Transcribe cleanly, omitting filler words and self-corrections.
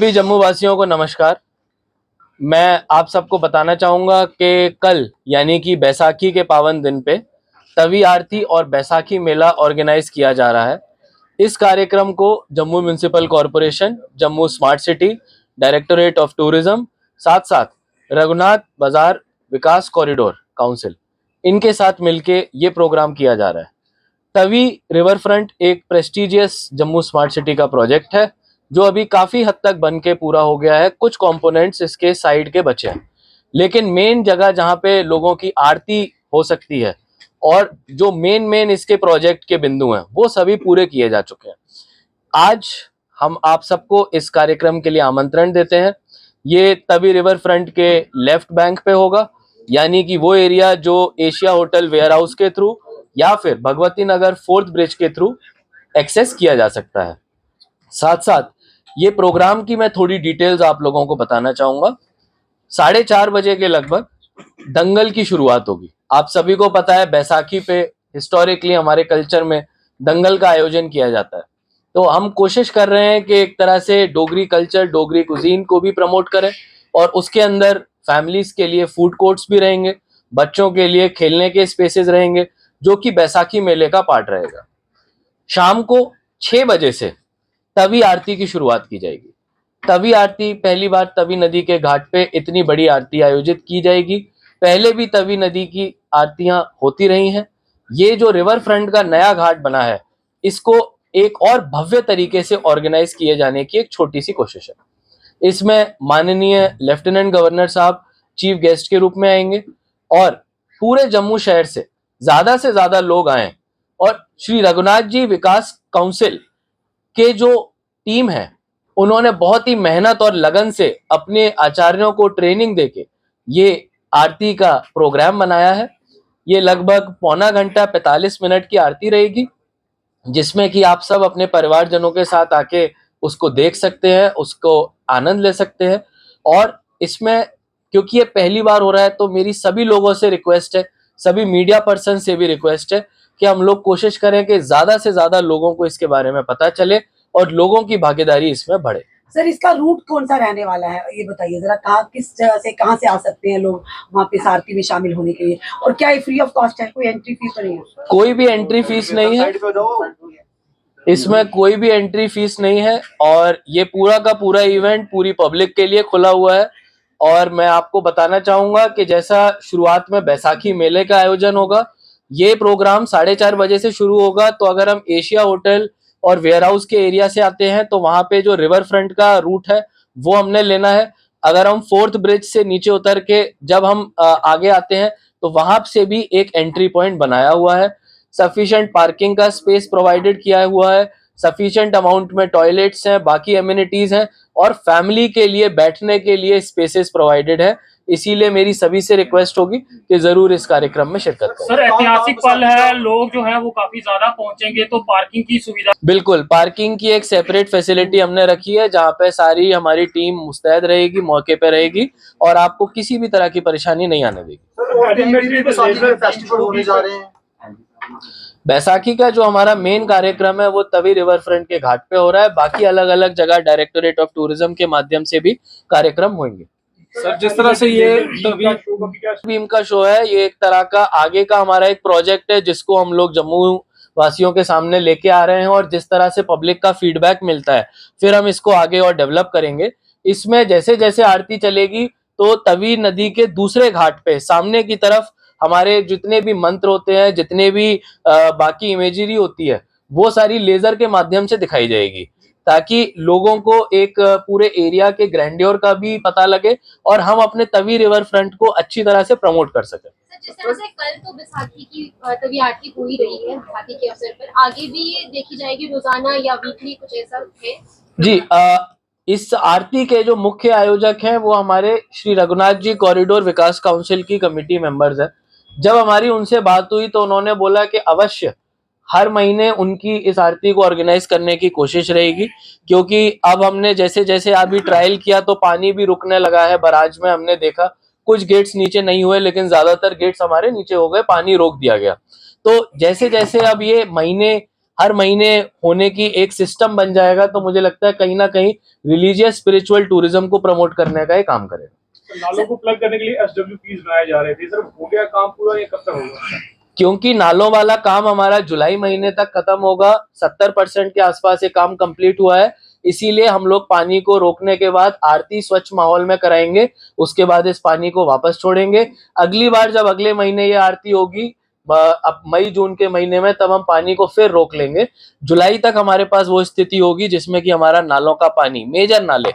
सभी जम्मू वासियों को नमस्कार। मैं आप सबको बताना चाहूँगा कि कल यानी कि बैसाखी के पावन दिन पे तवी आरती और बैसाखी मेला ऑर्गेनाइज किया जा रहा है। इस कार्यक्रम को Jammu municipal corporation, Jammu smart city, directorate of tourism, साथ साथ रघुनाथ बाजार विकास कॉरिडोर काउंसिल, इनके साथ मिलके ये प्रोग्राम किया जा रहा है। तवी रिवर फ्रंट एक प्रेस्टिजियस जम्मू स्मार्ट सिटी का प्रोजेक्ट है जो अभी काफी हद तक बन के पूरा हो गया है। कुछ कंपोनेंट्स इसके साइड के बचे हैं, लेकिन मेन जगह जहां पे लोगों की आरती हो सकती है और जो मेन इसके प्रोजेक्ट के बिंदु हैं वो सभी पूरे किए जा चुके हैं। आज हम आप सबको इस कार्यक्रम के लिए आमंत्रण देते हैं। ये तवी रिवर फ्रंट के लेफ्ट बैंक पे होगा, यानी कि वो एरिया जो एशिया होटल वेयर हाउस के थ्रू या फिर भगवती नगर फोर्थ ब्रिज के थ्रू एक्सेस किया जा सकता है। साथ साथ ये प्रोग्राम की मैं थोड़ी डिटेल्स आप लोगों को बताना चाहूंगा। 4:30 बजे के लगभग दंगल की शुरुआत होगी। आप सभी को पता है बैसाखी पे हिस्टोरिकली हमारे कल्चर में दंगल का आयोजन किया जाता है, तो हम कोशिश कर रहे हैं कि एक तरह से डोगरी कल्चर, डोगरी कुजीन को भी प्रमोट करें और उसके अंदर फैमिलीज के लिए फूड कोर्ट्स भी रहेंगे, बच्चों के लिए खेलने के स्पेसेस रहेंगे, जो कि बैसाखी मेले का पार्ट रहेगा। शाम को 6 बजे से तवी आरती की शुरुआत की जाएगी। तवी आरती पहली बार तवी नदी के घाट पे इतनी बड़ी आरती आयोजित की जाएगी। पहले भी तवी नदी की आरतियां होती रही हैं। ये जो रिवर फ्रंट का नया घाट बना है, इसको एक और भव्य तरीके से ऑर्गेनाइज किए जाने की एक छोटी सी कोशिश है। इसमें माननीय लेफ्टिनेंट गवर्नर साहब चीफ गेस्ट के रूप में आएंगे और पूरे जम्मू शहर से ज्यादा लोग आए और श्री रघुनाथ जी विकास काउंसिल के जो टीम है, उन्होंने बहुत ही मेहनत और लगन से अपने आचार्यों को ट्रेनिंग देके ये आरती का प्रोग्राम बनाया है। ये लगभग पौना घंटा 45 मिनट की आरती रहेगी, जिसमें कि आप सब अपने परिवारजनों के साथ आके उसको देख सकते हैं, उसको आनंद ले सकते हैं। और इसमें क्योंकि ये पहली बार हो रहा है, तो मेरी सभी लोगों से रिक्वेस्ट है, सभी मीडिया पर्सन से भी रिक्वेस्ट है कि हम लोग कोशिश करें कि ज्यादा से ज्यादा लोगों को इसके बारे में पता चले और लोगों की भागीदारी इसमें बढ़े। सर, इसका रूट कौन सा रहने वाला है, ये बताइए जरा। कहाँ, किस जगह से, कहाँ से आ सकते हैं लोग वहाँ पे आरती में शामिल होने के लिए? और क्या ये फ्री ऑफ कॉस्ट है? कोई एंट्री फीस तो नहीं है? कोई भी एंट्री फीस नहीं है, इसमें कोई भी एंट्री फीस नहीं है और ये पूरा का पूरा इवेंट पूरी पब्लिक के लिए खुला हुआ है। और मैं आपको बताना चाहूंगा कि जैसा शुरुआत में बैसाखी मेले का आयोजन होगा, ये प्रोग्राम 4:30 बजे से शुरू होगा। तो अगर हम एशिया होटल और वेयर हाउस के एरिया से आते हैं तो वहां पे जो रिवर फ्रंट का रूट है वो हमने लेना है। अगर हम फोर्थ ब्रिज से नीचे उतर के जब हम आगे आते हैं तो वहां से भी एक एंट्री पॉइंट बनाया हुआ है। सफिशिएंट पार्किंग का स्पेस प्रोवाइडेड किया हुआ है, सफिशिएंट अमाउंट में टॉयलेट्स हैं, बाकी एमिनिटीज हैं और फैमिली के लिए बैठने के लिए स्पेसेस प्रोवाइडेड है। इसीलिए मेरी सभी से रिक्वेस्ट होगी कि जरूर इस कार्यक्रम में शिरकत करें। सर, ऐतिहासिक पल है, लोग जो है वो काफी ज्यादा पहुंचेंगे, तो पार्किंग की सुविधा? बिल्कुल, पार्किंग की एक सेपरेट फैसिलिटी हमने रखी है, जहाँ पे सारी हमारी टीम मुस्तैद रहेगी, मौके पे रहेगी और आपको किसी भी तरह की परेशानी नहीं आने देगी। बैसाखी का जो हमारा मेन कार्यक्रम है वो तवी रिवर फ्रंट के घाट पे हो रहा है। बाकी अलग अलग जगह डायरेक्टोरेट ऑफ टूरिज्म के माध्यम से भी कार्यक्रम होंगे। सर, जिस तरह से ये भीम का शो है, ये एक तरह का आगे का हमारा एक प्रोजेक्ट है जिसको हम लोग जम्मू वासियों के सामने लेके आ रहे हैं और जिस तरह से पब्लिक का फीडबैक मिलता है फिर हम इसको आगे और डेवलप करेंगे। इसमें जैसे जैसे आरती चलेगी तो तवी नदी के दूसरे घाट पे सामने की तरफ हमारे जितने भी मंत्र होते हैं, जितने भी बाकी इमेजरी होती है, वो सारी लेजर के माध्यम से दिखाई जाएगी, ताकि लोगों को एक पूरे एरिया के ग्रैंड्योर का भी पता लगे और हम अपने तवी रिवर फ्रंट को अच्छी तरह से प्रमोट कर सकें। जिस तरह से कल तो बैसाखी की तवी आरती हो ही रही है, बैसाखी के अवसर पर आगे भी ये देखी जाएगी रोजाना या वीकली, कुछ ऐसा है? जी, इस आरती के जो मुख्य आयोजक हैं वो हमारे श्री रघुनाथ जी कॉरिडोर विकास काउंसिल की कमेटी मेंबर्स हैं। जब हमारी उनसे बात हुई तो उन्होंने बोला कि अवश्य हर महीने उनकी इस आरती को ऑर्गेनाइज करने की कोशिश रहेगी, क्योंकि अब हमने जैसे जैसे अभी ट्रायल किया तो पानी भी रुकने लगा है। बराज में हमने देखा कुछ गेट्स नीचे नहीं हुए, लेकिन ज्यादातर गेट्स हमारे नीचे हो गए, पानी रोक दिया गया। तो जैसे जैसे अब ये महीने हर महीने होने की एक सिस्टम बन जाएगा, तो मुझे लगता है कहीं ना कहीं रिलीजियस स्पिरिचुअल टूरिज्म को प्रमोट करने का ये काम करेगा। नालों को प्लग करने के लिए SWPs बनाए जा रहे थे सर, हो गया काम पूरा, ये कब तक होगा? क्योंकि नालों वाला काम हमारा जुलाई महीने तक खत्म होगा, 70% के आसपास ये काम कंप्लीट हुआ है, इसीलिए हम लोग पानी को रोकने के बाद आरती स्वच्छ माहौल में कराएंगे, उसके बाद इस पानी को वापस छोड़ेंगे। अगली बार जब अगले महीने ये आरती होगी अब मई जून के महीने में, तब हम पानी को फिर रोक लेंगे। जुलाई तक हमारे पास वो स्थिति होगी जिसमें कि हमारा नालों का पानी, मेजर नाले